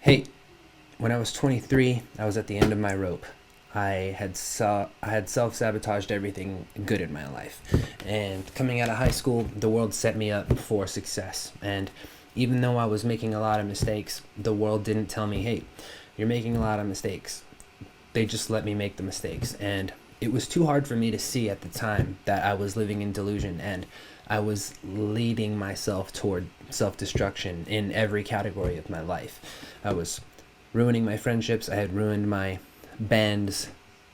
Hey, when I was 23, I was at the end of my rope. I had self-sabotaged everything good in my life. And coming out of high school, the world set me up for success. And even though I was making a lot of mistakes, the world didn't tell me, "Hey, you're making a lot of mistakes." They just let me make the mistakes. And it was too hard for me to see at the time that I was living in delusion and I was leading myself toward self destruction in every category of my life. I was ruining my friendships, I had ruined my band's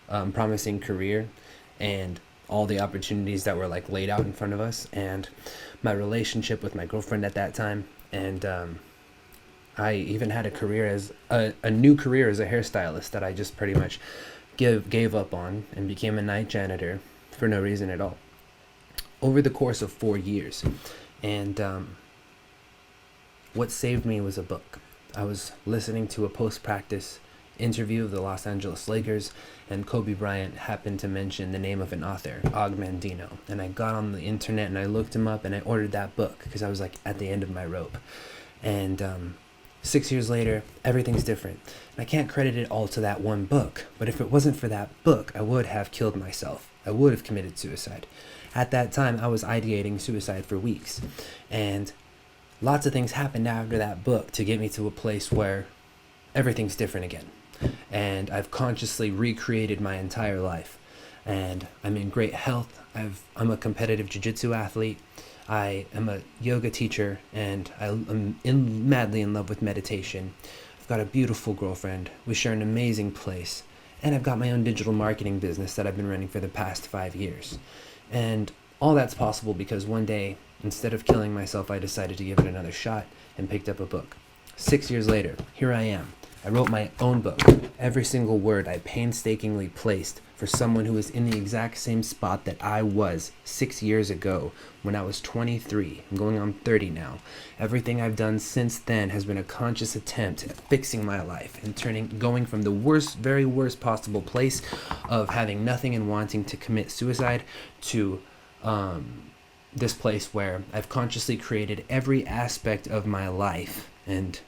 promising career and all the opportunities that were like laid out in front of us, and my relationship with my girlfriend at that time. And I even had a career as a new career as a hairstylist that I just pretty much gave up on and became a night janitor for no reason at all over the course of 4 years. And what saved me was a book. I was listening to a post practice interview of the Los Angeles Lakers, and Kobe Bryant happened to mention the name of an author, Og Mandino. And I got on the internet and I looked him up and I ordered that book because I was like at the end of my rope. And 6 years later, everything's different. And I can't credit it all to that one book, but if it wasn't for that book, I would have killed myself. I would have committed suicide. At that time, I was ideating suicide for weeks. And lots of things happened after that book to get me to a place where everything's different again. And I've consciously recreated my entire life. And I'm in great health. I'm a competitive jiu-jitsu athlete. I am a yoga teacher, and I'm madly in love with meditation. I've got a beautiful girlfriend. We share an amazing place. And I've got my own digital marketing business that I've been running for the past 5 years. And all that's possible because one day, instead of killing myself, I decided to give it another shot and picked up a book. 6 years later, here I am. I wrote my own book. Every single word I painstakingly placed for someone who was in the exact same spot that I was 6 years ago when I was 23. I'm going on 30 now. Everything I've done since then has been a conscious attempt at fixing my life and going from the worst, very worst possible place of having nothing and wanting to commit suicide to this place where I've consciously created every aspect of my life and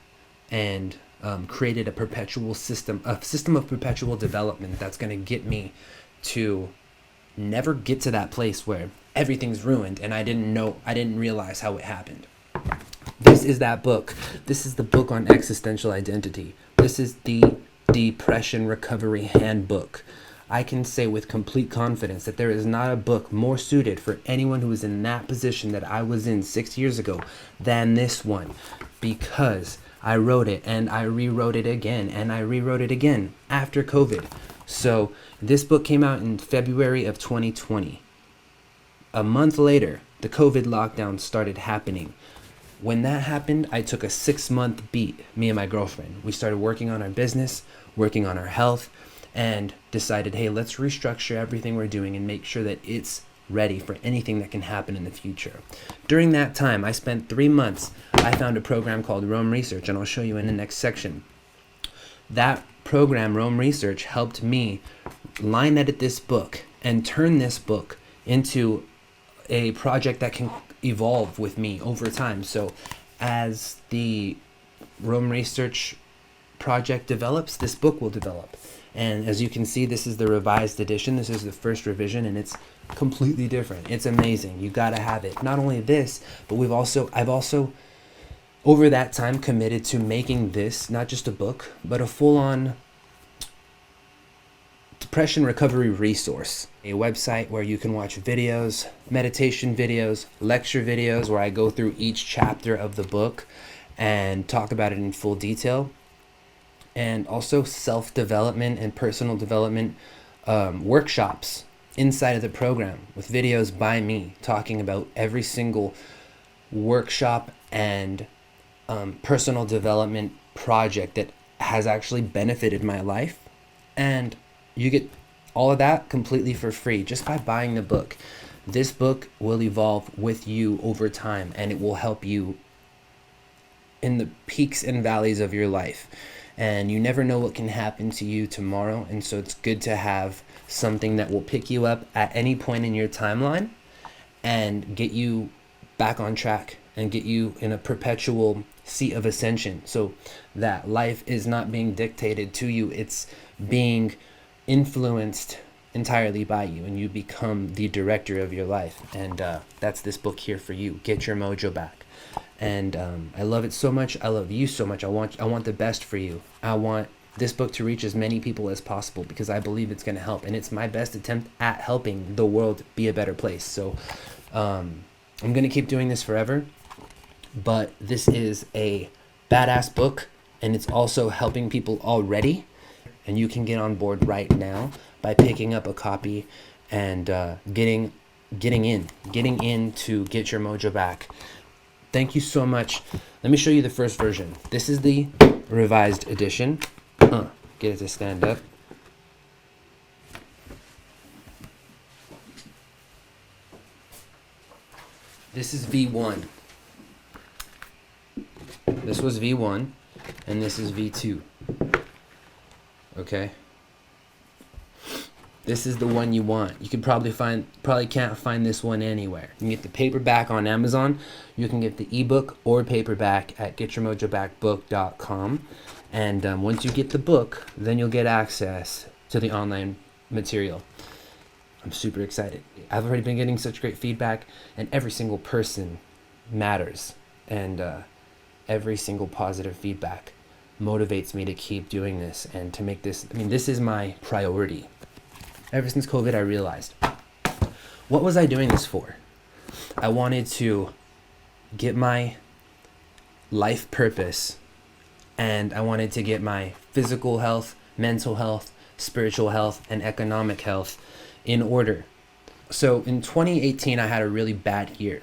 created a system of perpetual development that's going to get me to never get to that place where everything's ruined and I didn't realize how it happened. This is that book. This is the book on existential identity. This is the Depression Recovery Handbook. I can say with complete confidence that there is not a book more suited for anyone who is in that position that I was in 6 years ago than this one, because I wrote it and I rewrote it again and I rewrote it again after COVID. So this book came out in February of 2020. A month later, the COVID lockdown started happening. When that happened, I took a 6-month beat, me and my girlfriend. We started working on our business, working on our health, and decided, hey, let's restructure everything we're doing and make sure that it's ready for anything that can happen in the future. During that time, I spent 3 months. I found a program called Rome Research, and I'll show you in the next section. That program, Rome Research, helped me line edit this book and turn this book into a project that can evolve with me over time. So as the Rome Research project develops, this book will develop. And as you can see, this is the revised edition. This is the first revision, and it's completely different. It's amazing. You gotta have it. Not only this, but I've also over that time committed to making this not just a book, but a full-on depression recovery resource. A website where you can watch videos, meditation videos, lecture videos where I go through each chapter of the book and talk about it in full detail. And also self-development and personal development workshops inside of the program with videos by me talking about every single workshop and personal development project that has actually benefited my life. And you get all of that completely for free just by buying the book. This book will evolve with you over time, and it will help you in the peaks and valleys of your life. And you never know what can happen to you tomorrow, and so it's good to have something that will pick you up at any point in your timeline and get you back on track and get you in a perpetual seat of ascension, so that life is not being dictated to you, it's being influenced entirely by you, and you become the director of your life. And that's this book here for you, Get Your Mojo Back. And I love it so much. I love you so much. I want the best for you. I want this book to reach as many people as possible, because I believe it's going to help, and it's my best attempt at helping the world be a better place. So I'm going to keep doing this forever, but this is a badass book, and it's also helping people already, and you can get on board right now by picking up a copy and getting in to Get Your Mojo Back. Thank you so much. Let me show you the first version. This is the revised edition. Get it to stand up. This is V1. This was V1, and this is V2. Okay? This is the one you want. You can probably can't find this one anywhere. You can get the paperback on Amazon. You can get the ebook or paperback at getyourmojobackbook.com. And once you get the book, then you'll get access to the online material. I'm super excited. I've already been getting such great feedback, and every single person matters. And every single positive feedback motivates me to keep doing this and to make this, this is my priority. Ever since COVID, I realized, what was I doing this for? I wanted to get my life purpose, and I wanted to get my physical health, mental health, spiritual health, and economic health in order. So in 2018, I had a really bad year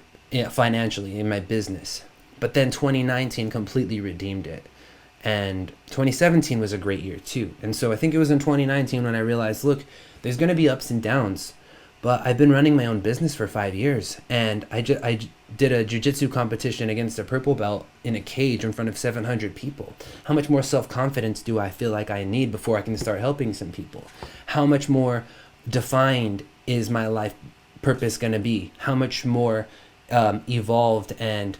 financially in my business, but then 2019 completely redeemed it. And 2017 was a great year too. And so I think it was in 2019 when I realized, look, there's going to be ups and downs, but I've been running my own business for 5 years, and I did a jiu-jitsu competition against a purple belt in a cage in front of 700 people. How much more self-confidence do I feel like I need before I can start helping some people? How much more defined is my life purpose going to be? How much more evolved and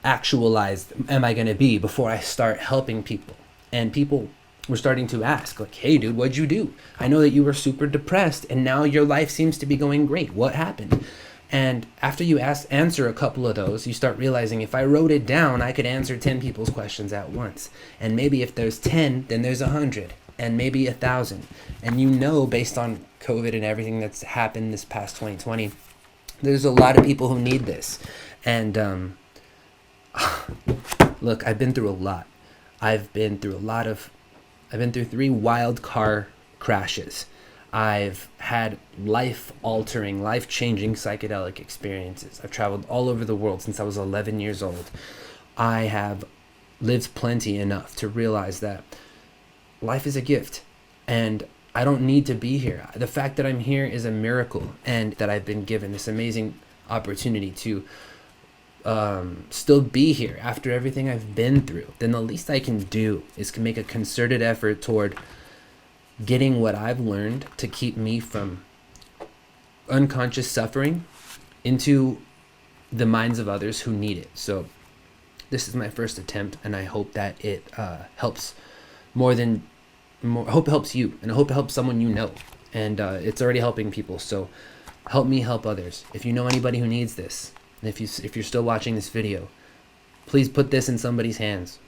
actualized am I going to be before I start helping people? And people were starting to ask, like, hey dude, what'd you do? I know that you were super depressed and now your life seems to be going great. What happened? And after you answer a couple of those, you start realizing, if I wrote it down, I could answer 10 people's questions at once. And maybe if there's 10, then there's 100, and maybe 1,000. And based on COVID and everything that's happened this past 2020, there's a lot of people who need this. And look, I've been through a lot. I've been through 3 wild car crashes. I've had life-altering, life-changing psychedelic experiences. I've traveled all over the world since I was 11 years old. I have lived plenty enough to realize that life is a gift, and I don't need to be here. The fact that I'm here is a miracle, and that I've been given this amazing opportunity to still be here after everything I've been through. Then the least I can do is to make a concerted effort toward getting what I've learned to keep me from unconscious suffering into the minds of others who need it. So this is my first attempt, and I hope that it helps I hope it helps you, and I hope it helps someone you know. And it's already helping people, so help me help others. If you know anybody who needs this, and if you're still watching this video, please put this in somebody's hands.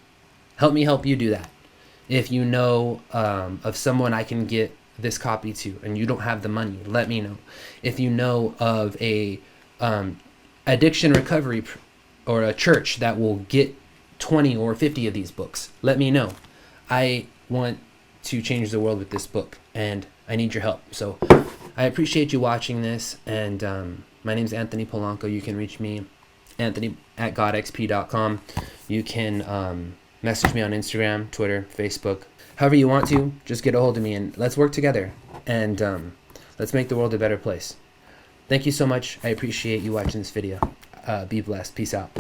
Help me help you do that. If you know of someone I can get this copy to, and you don't have the money, let me know. If you know of a addiction recovery or a church that will get 20 or 50 of these books, let me know. I want to change the world with this book, and I need your help. So I appreciate you watching this, and my name is Anthony Polanco. You can reach me, anthony@godxp.com. You can message me on Instagram, Twitter, Facebook, however you want to. Just get a hold of me, and let's work together, and let's make the world a better place. Thank you so much. I appreciate you watching this video. Be blessed. Peace out.